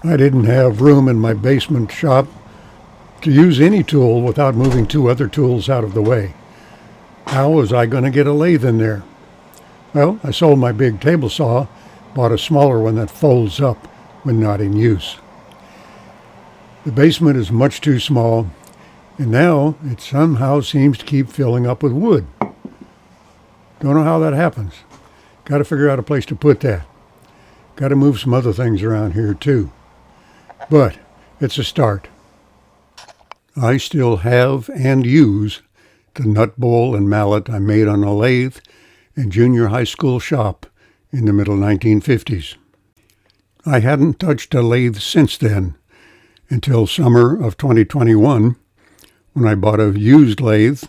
I didn't have room in my basement shop to use any tool without moving two other tools out of the way. How was I going to get a lathe in there? Well, I sold my big table saw, bought a smaller one that folds up when not in use. The basement is much too small, and now it somehow seems to keep filling up with wood. Don't know how that happens. Got to figure out a place to put that. Got to move some other things around here too. But it's a start. I still have and use the nut bowl and mallet I made on a lathe in junior high school shop in the middle 1950s. I hadn't touched a lathe since then, until summer of 2021, when I bought a used lathe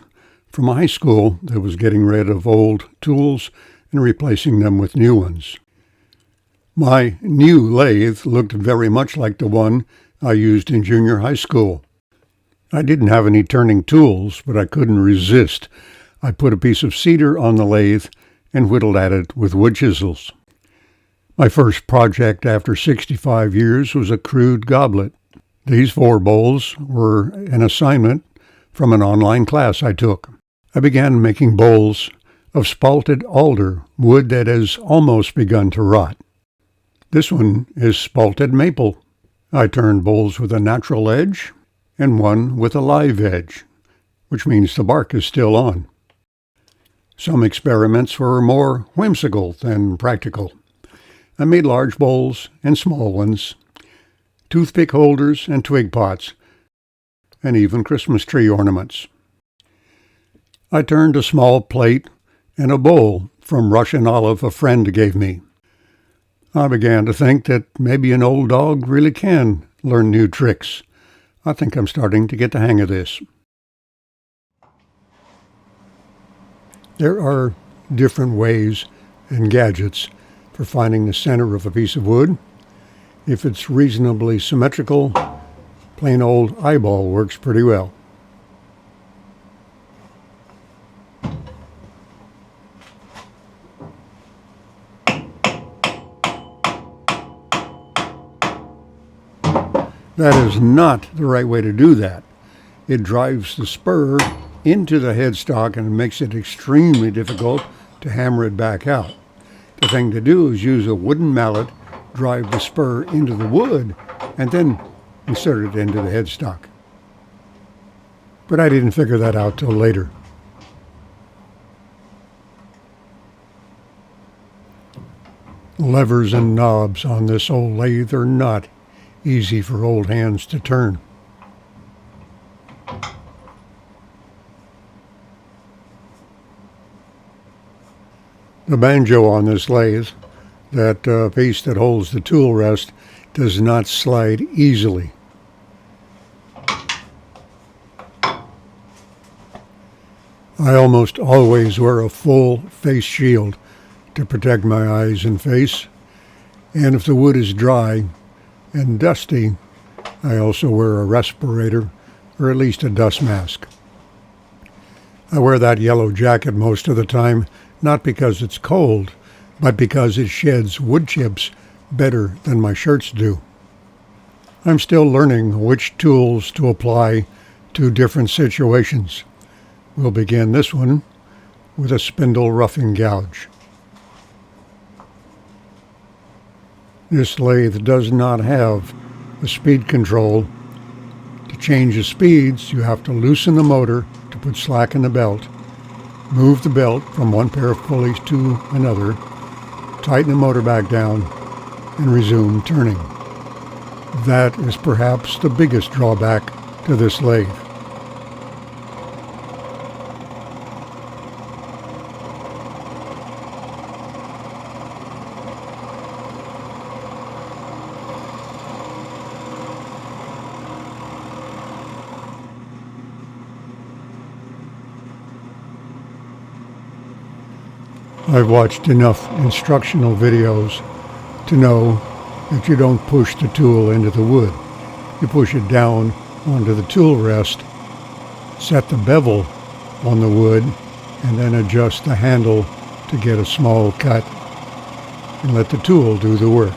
from a high school that was getting rid of old tools and replacing them with new ones. My new lathe looked very much like the one I used in junior high school. I didn't have any turning tools, but I couldn't resist. I put a piece of cedar on the lathe and whittled at it with wood chisels. My first project after 65 years was a crude goblet. These 4 bowls were an assignment from an online class I took. I began making bowls of spalted alder, wood that has almost begun to rot. This one is spalted maple. I turned bowls with a natural edge and one with a live edge, which means the bark is still on. Some experiments were more whimsical than practical. I made large bowls and small ones, toothpick holders and twig pots, and even Christmas tree ornaments. I turned a small plate and a bowl from Russian olive a friend gave me. I began to think that maybe an old dog really can learn new tricks. I think I'm starting to get the hang of this. There are different ways and gadgets for finding the center of a piece of wood. If it's reasonably symmetrical, plain old eyeball works pretty well. That is not the right way to do that. It drives the spur into the headstock and makes it extremely difficult to hammer it back out. The thing to do is use a wooden mallet, drive the spur into the wood, and then insert it into the headstock. But I didn't figure that out till later. Levers and knobs on this old lathe are not easy for old hands to turn. The banjo on this lathe, that piece that holds the tool rest, does not slide easily. I almost always wear a full face shield to protect my eyes and face, and if the wood is dry and dusty, I also wear a respirator or at least a dust mask. I wear that yellow jacket most of the time, not because it's cold, but because it sheds wood chips better than my shirts do. I'm still learning which tools to apply to different situations. We'll begin this one with a spindle roughing gouge. This lathe does not have a speed control. To change the speeds, you have to loosen the motor to put slack in the belt, move the belt from one pair of pulleys to another, tighten the motor back down, and resume turning. That is perhaps the biggest drawback to this lathe. I've watched enough instructional videos to know that you don't push the tool into the wood. You push it down onto the tool rest, set the bevel on the wood, and then adjust the handle to get a small cut and let the tool do the work.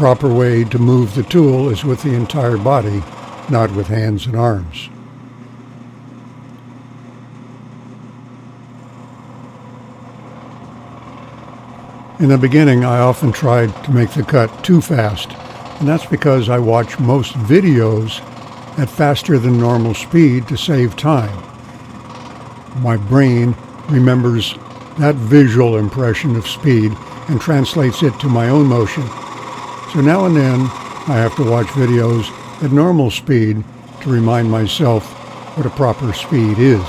proper way to move the tool is with the entire body, not with hands and arms. In the beginning, I often tried to make the cut too fast, and that's because I watch most videos at faster than normal speed to save time. My brain remembers that visual impression of speed and translates it to my own motion. So now and then, I have to watch videos at normal speed to remind myself what a proper speed is.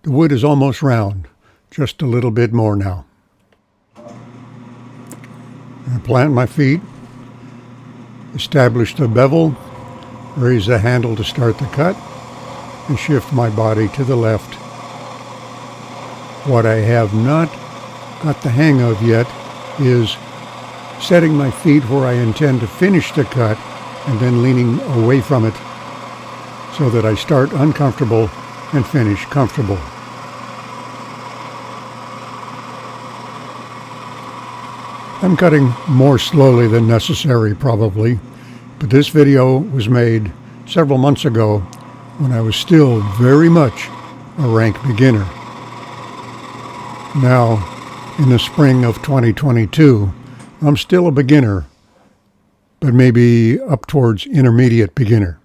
The wood is almost round, just a little bit more now. I plant my feet, establish the bevel, raise the handle to start the cut, and shift my body to the left. What I have not got the hang of yet is setting my feet where I intend to finish the cut and then leaning away from it so that I start uncomfortable and finish comfortable. I'm cutting more slowly than necessary probably, but this video was made several months ago when I was still very much a rank beginner. Now, in the spring of 2022, I'm still a beginner, but maybe up towards intermediate beginner.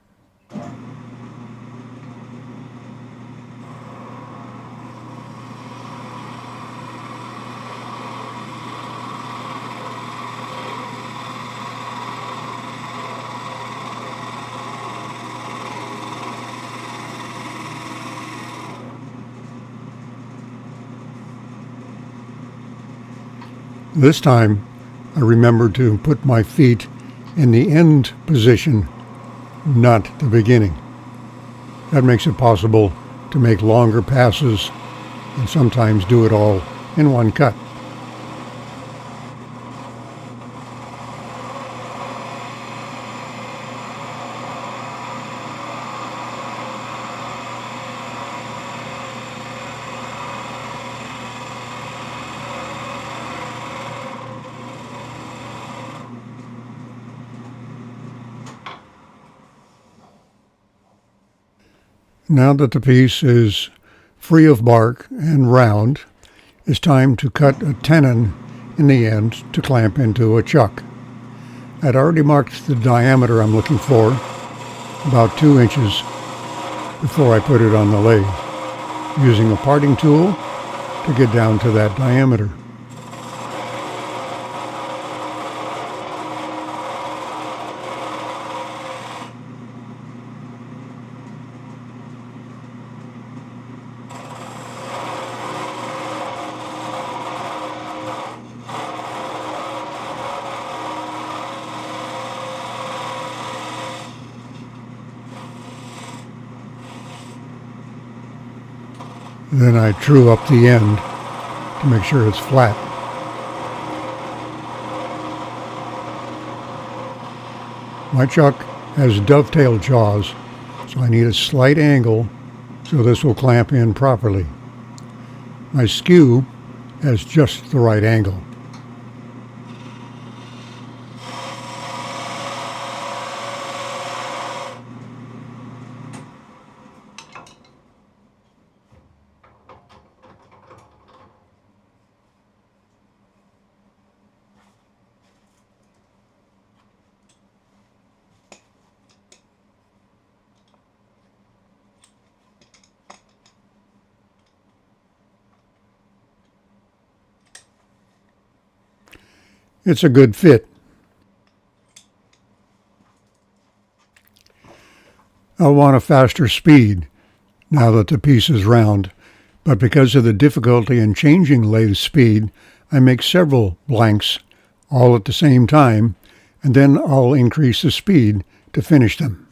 This time, I remembered to put my feet in the end position, not the beginning. That makes it possible to make longer passes and sometimes do it all in one cut. Now that the piece is free of bark and round, it's time to cut a tenon in the end to clamp into a chuck. I'd already marked the diameter I'm looking for, about 2 inches, before I put it on the lathe, using a parting tool to get down to that diameter. Then I true up the end to make sure it's flat. My chuck has dovetail jaws, so I need a slight angle so this will clamp in properly. My skew has just the right angle. It's a good fit. I'll want a faster speed now that the piece is round, but because of the difficulty in changing lathe speed, I make several blanks all at the same time, and then I'll increase the speed to finish them.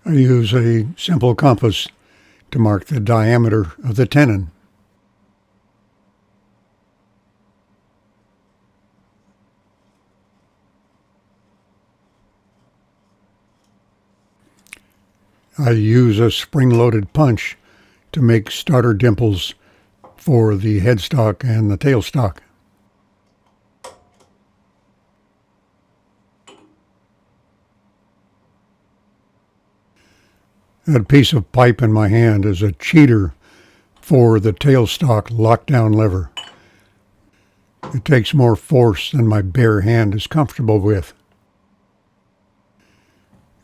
I use a simple compass to mark the diameter of the tenon. I use a spring-loaded punch to make starter dimples for the headstock and the tailstock. That piece of pipe in my hand is a cheater for the tailstock lockdown lever. It takes more force than my bare hand is comfortable with.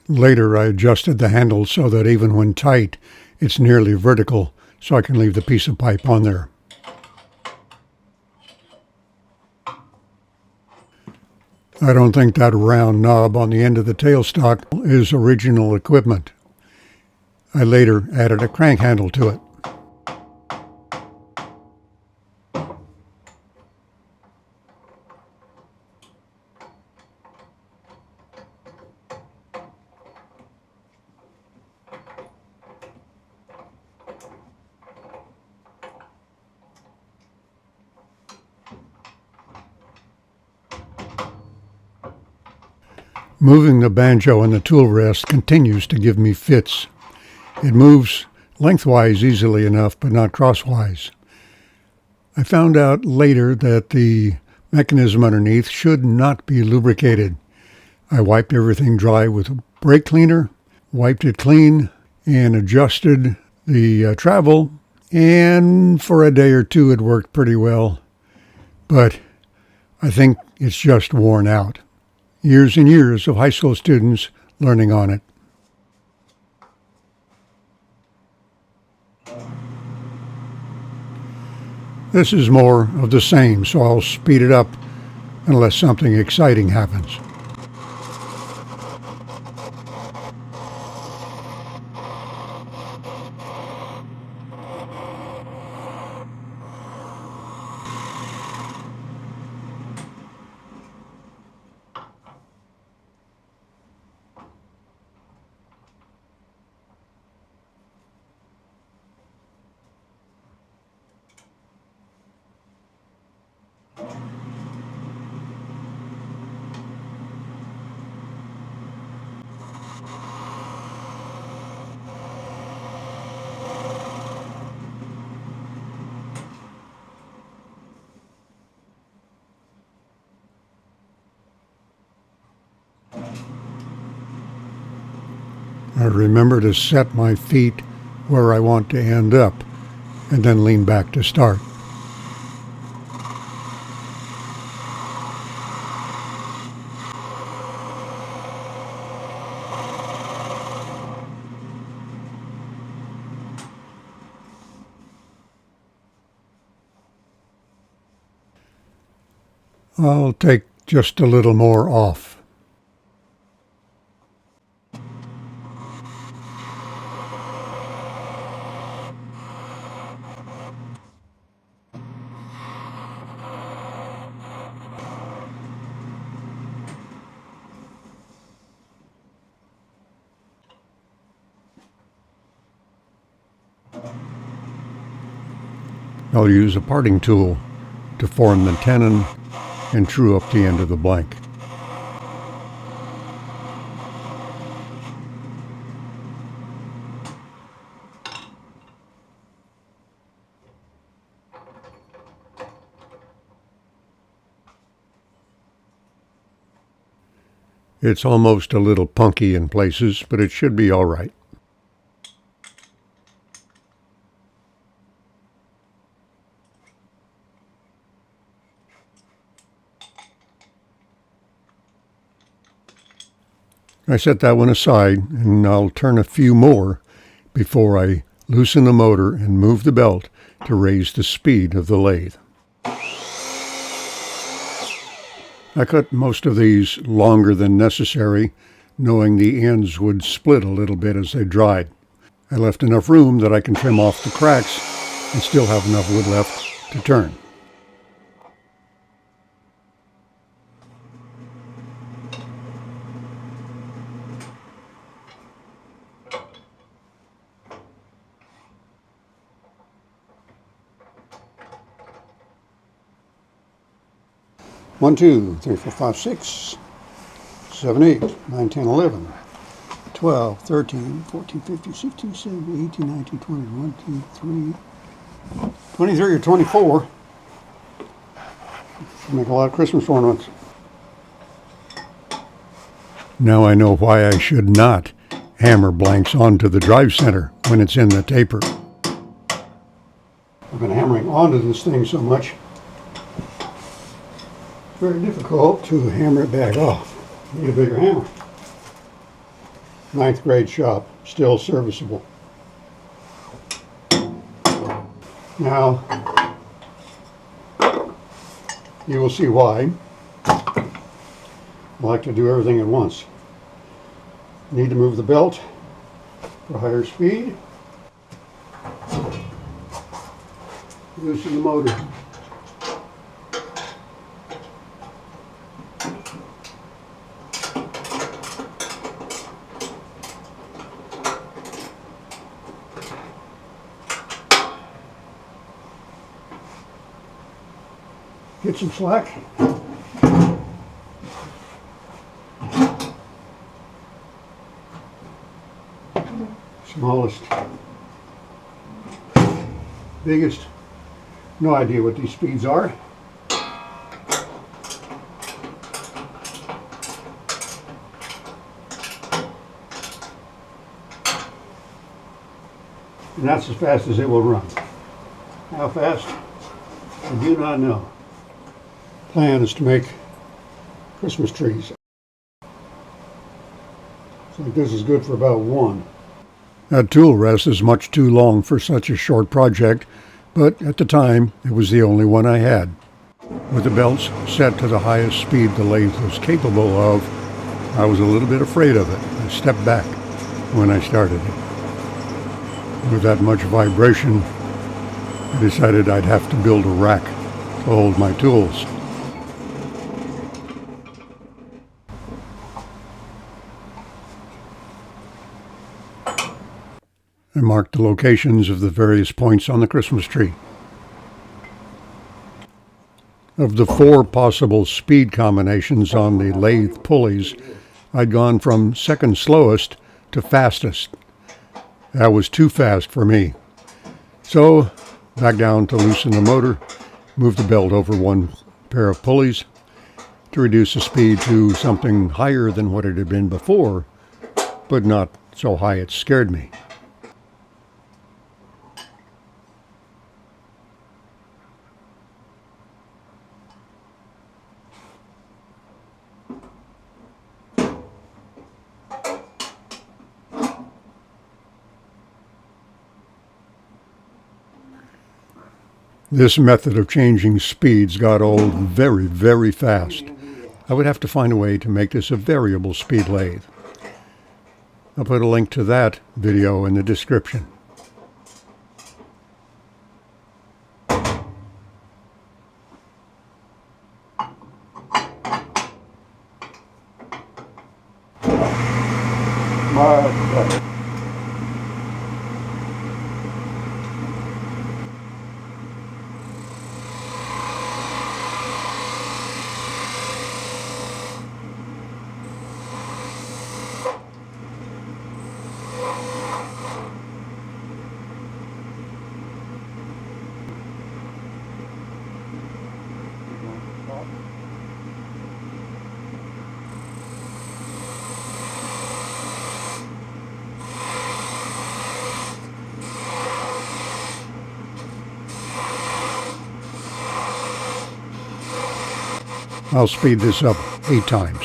Later, I adjusted the handle so that even when tight, it's nearly vertical, so I can leave the piece of pipe on there. I don't think that round knob on the end of the tailstock is original equipment. I later added a crank handle to it. Moving the banjo and the tool rest continues to give me fits. It moves lengthwise easily enough, but not crosswise. I found out later that the mechanism underneath should not be lubricated. I wiped everything dry with a brake cleaner, wiped it clean, and adjusted the travel, and for a day or two it worked pretty well. But I think it's just worn out. Years and years of high school students learning on it. This is more of the same, so I'll speed it up unless something exciting happens. I remember to set my feet where I want to end up and then lean back to start. I'll take just a little more off. I'll use a parting tool to form the tenon and true up the end of the blank. It's almost a little punky in places, but it should be all right. I set that one aside, and I'll turn a few more before I loosen the motor and move the belt to raise the speed of the lathe. I cut most of these longer than necessary, knowing the ends would split a little bit as they dried. I left enough room that I can trim off the cracks and still have enough wood left to turn. 1, 2, 3, 4, 5, 6, 7, 8, 9, 10, 11, 12, 13, 14, 15, 16, 17, 18, 19, 20, 1, 2, 3, 23 or 24. Make a lot of Christmas ornaments. Now I know why I should not hammer blanks onto the drive center when it's in the taper. I've been hammering onto this thing so much, it's very difficult to hammer it back off. Need a bigger hammer. 9th grade shop, still serviceable. Now, you will see why I like to do everything at once. Need to move the belt for higher speed. Loosen the motor. Get some slack. Smallest, biggest, no idea what these speeds are. And that's as fast as it will run. How fast? I do not know. Plan is to make Christmas trees. I think this is good for about 1. That tool rest is much too long for such a short project, but at the time it was the only one I had. With the belts set to the highest speed the lathe was capable of, I was a little bit afraid of it. I stepped back when I started it. With that much vibration, I decided I'd have to build a rack to hold my tools. I marked the locations of the various points on the Christmas tree. Of the 4 possible speed combinations on the lathe pulleys, I'd gone from second slowest to fastest. That was too fast for me. So, back down to loosen the motor, move the belt over 1 pair of pulleys to reduce the speed to something higher than what it had been before, but not so high it scared me. This method of changing speeds got old very, very fast. I would have to find a way to make this a variable speed lathe. I'll put a link to that video in the description. I'll speed this up 8 times.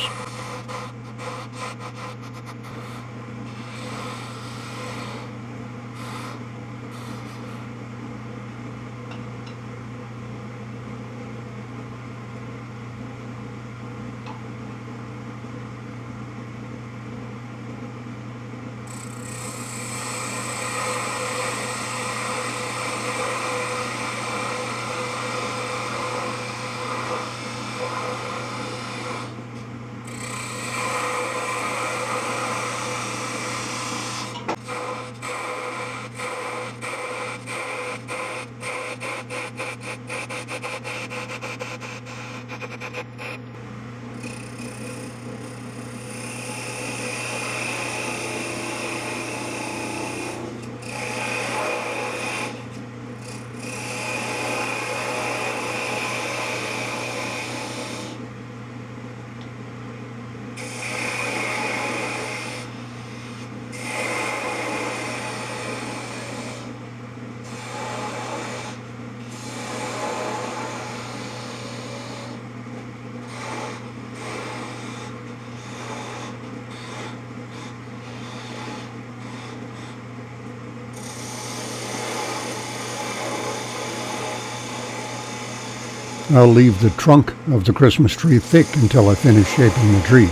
I'll leave the trunk of the Christmas tree thick until I finish shaping the tree.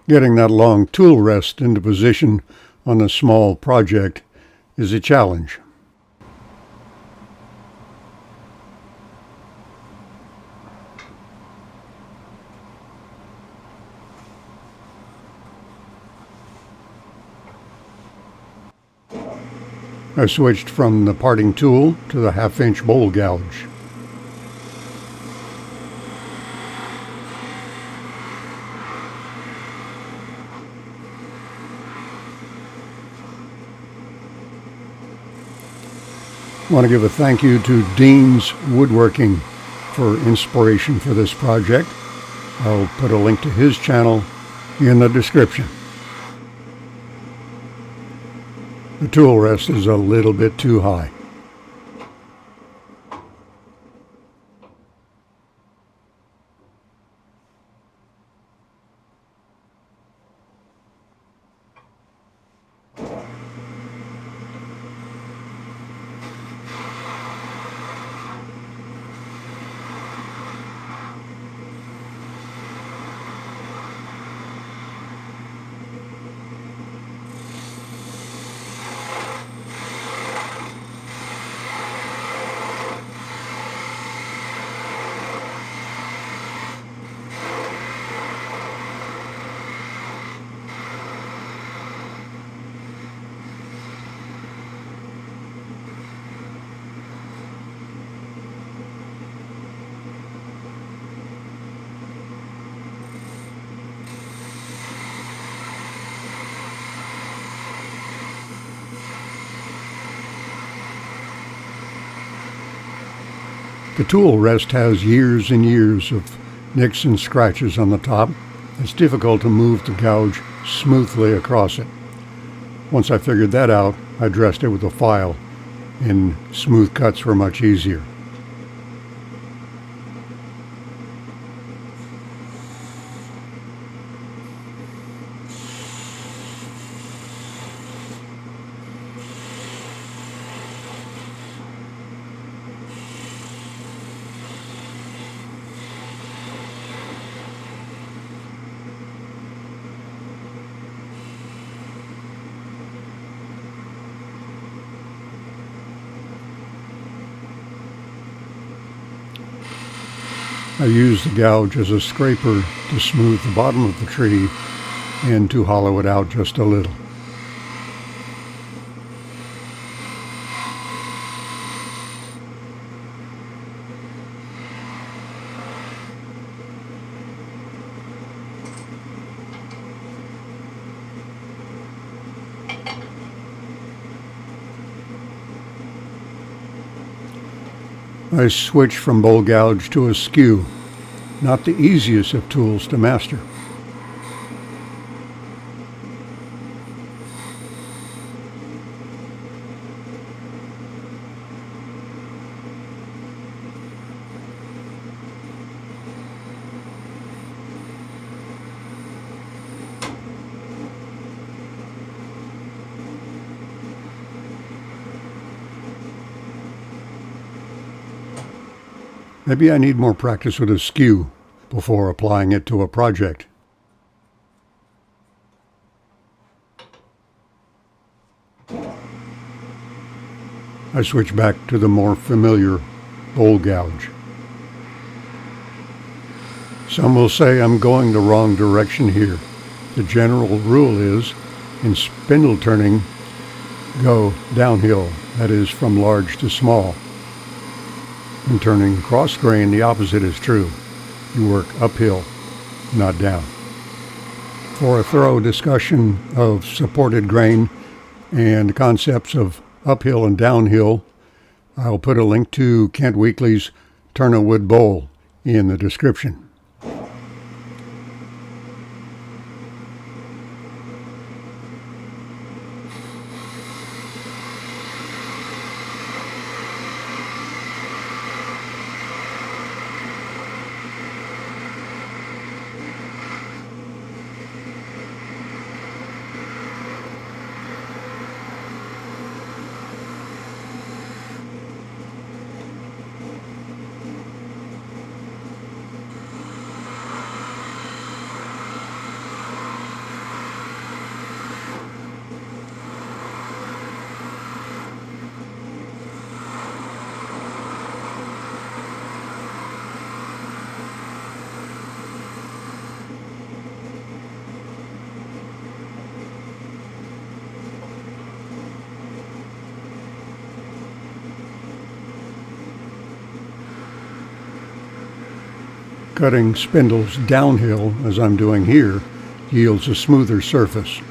Getting that long tool rest into position on a small project is a challenge. I switched from the parting tool to the 1/2-inch bowl gouge. I want to give a thank you to Dean's Woodworking for inspiration for this project. I'll put a link to his channel in the description. The tool rest is a little bit too high. The tool rest has years and years of nicks and scratches on the top. It's difficult to move the gouge smoothly across it. Once I figured that out, I dressed it with a file, and smooth cuts were much easier. I use the gouge as a scraper to smooth the bottom of the tree and to hollow it out just a little. I switched from bowl gouge to a skew, not the easiest of tools to master. Maybe I need more practice with a skew before applying it to a project. I switch back to the more familiar bowl gouge. Some will say I'm going the wrong direction here. The general rule is, in spindle turning, go downhill, that is, from large to small. In turning cross grain, the opposite is true. You work uphill, not down. For a thorough discussion of supported grain and concepts of uphill and downhill, I'll put a link to Kent Weekly's turn a wood bowl in the description. Cutting spindles downhill, as I'm doing here, yields a smoother surface.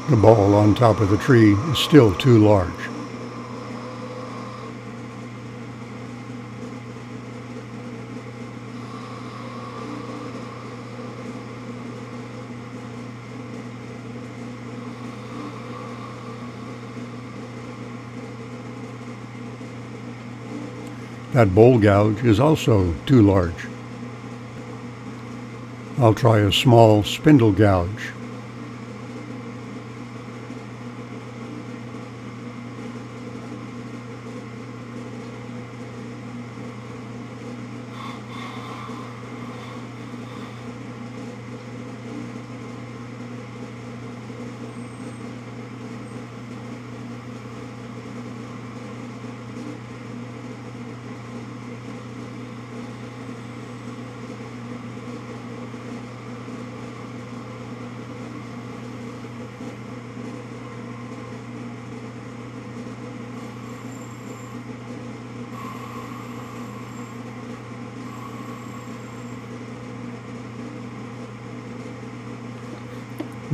The ball on top of the tree is still too large. That bowl gouge is also too large. I'll try a small spindle gouge.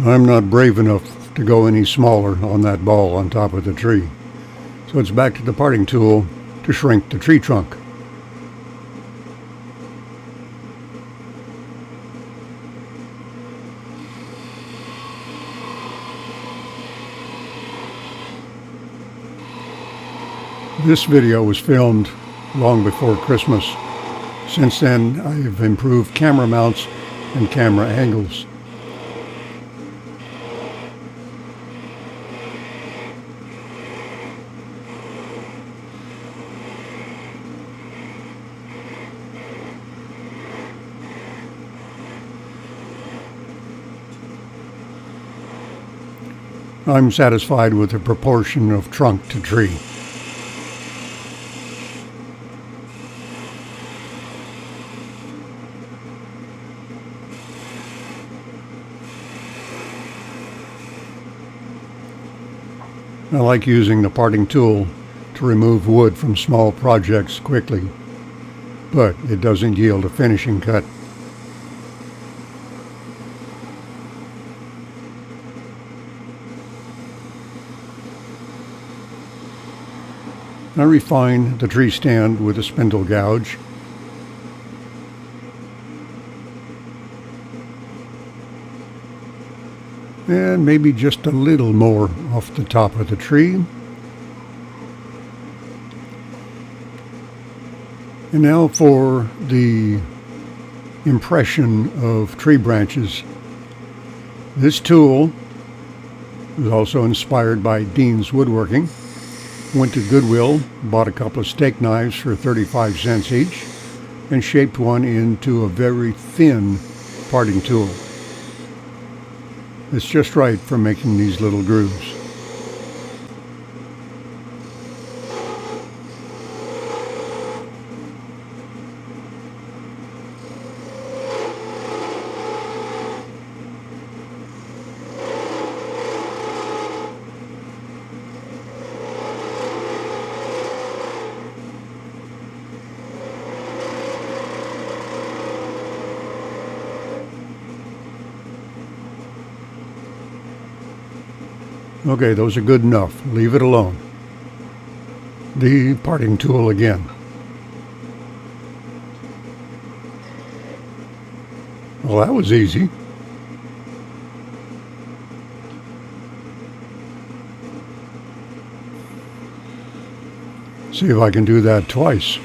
I'm not brave enough to go any smaller on that ball on top of the tree, so it's back to the parting tool to shrink the tree trunk. This video was filmed long before Christmas. Since then, I've improved camera mounts and camera angles. I'm satisfied with the proportion of trunk to tree. I like using the parting tool to remove wood from small projects quickly, but it doesn't yield a finishing cut. I refine the tree stand with a spindle gouge. And maybe just a little more off the top of the tree. And now for the impression of tree branches. This tool Was also inspired by Dean's Woodworking. Went to Goodwill, bought a couple of steak knives for 35 cents each, and shaped one into a very thin parting tool. It's just right for making these little grooves. Okay, those are good enough. Leave it alone. The parting tool again. Well, that was easy. See if I can do that twice.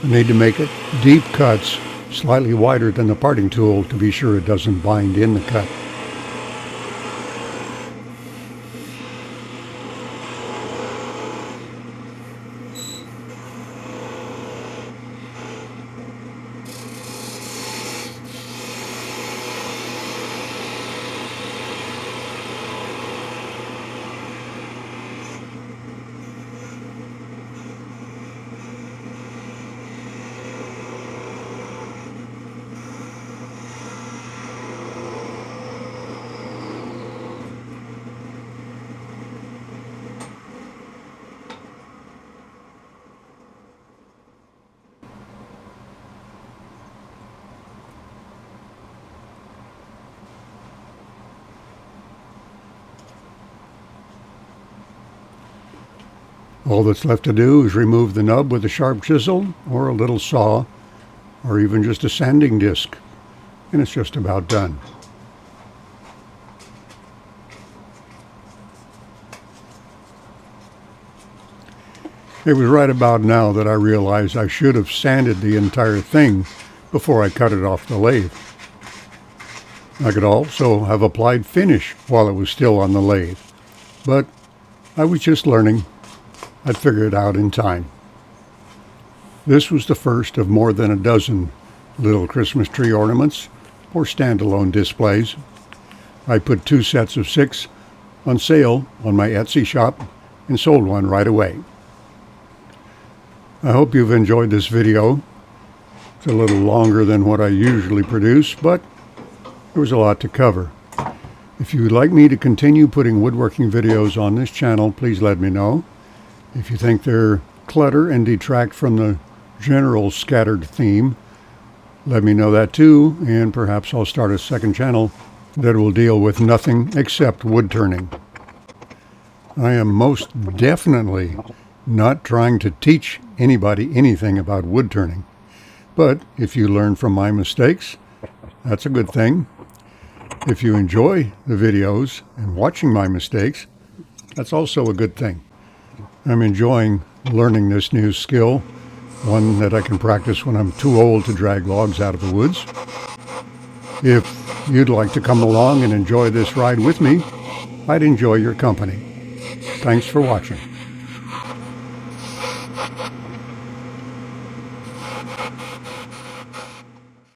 I need to make it deep cuts, slightly wider than the parting tool to be sure it doesn't bind in the cut. All that's left to do is remove the nub with a sharp chisel or a little saw or even just a sanding disc, and it's just about done. It was right about now that I realized I should have sanded the entire thing before I cut it off the lathe. I could also have applied finish while it was still on the lathe, but I was just learning. I'd figure it out in time. This was the first of more than a dozen little Christmas tree ornaments or standalone displays. I put 2 sets of 6 on sale on my Etsy shop and sold one right away. I hope you've enjoyed this video. It's a little longer than what I usually produce, but there was a lot to cover. If you would like me to continue putting woodworking videos on this channel, please let me know. If you think they're clutter and detract from the general scattered theme, let me know that too, and perhaps I'll start a second channel that will deal with nothing except wood turning. I am most definitely not trying to teach anybody anything about wood turning, but if you learn from my mistakes, that's a good thing. If you enjoy the videos and watching my mistakes, that's also a good thing. I'm enjoying learning this new skill, one that I can practice when I'm too old to drag logs out of the woods. If you'd like to come along and enjoy this ride with me, I'd enjoy your company. Thanks for watching.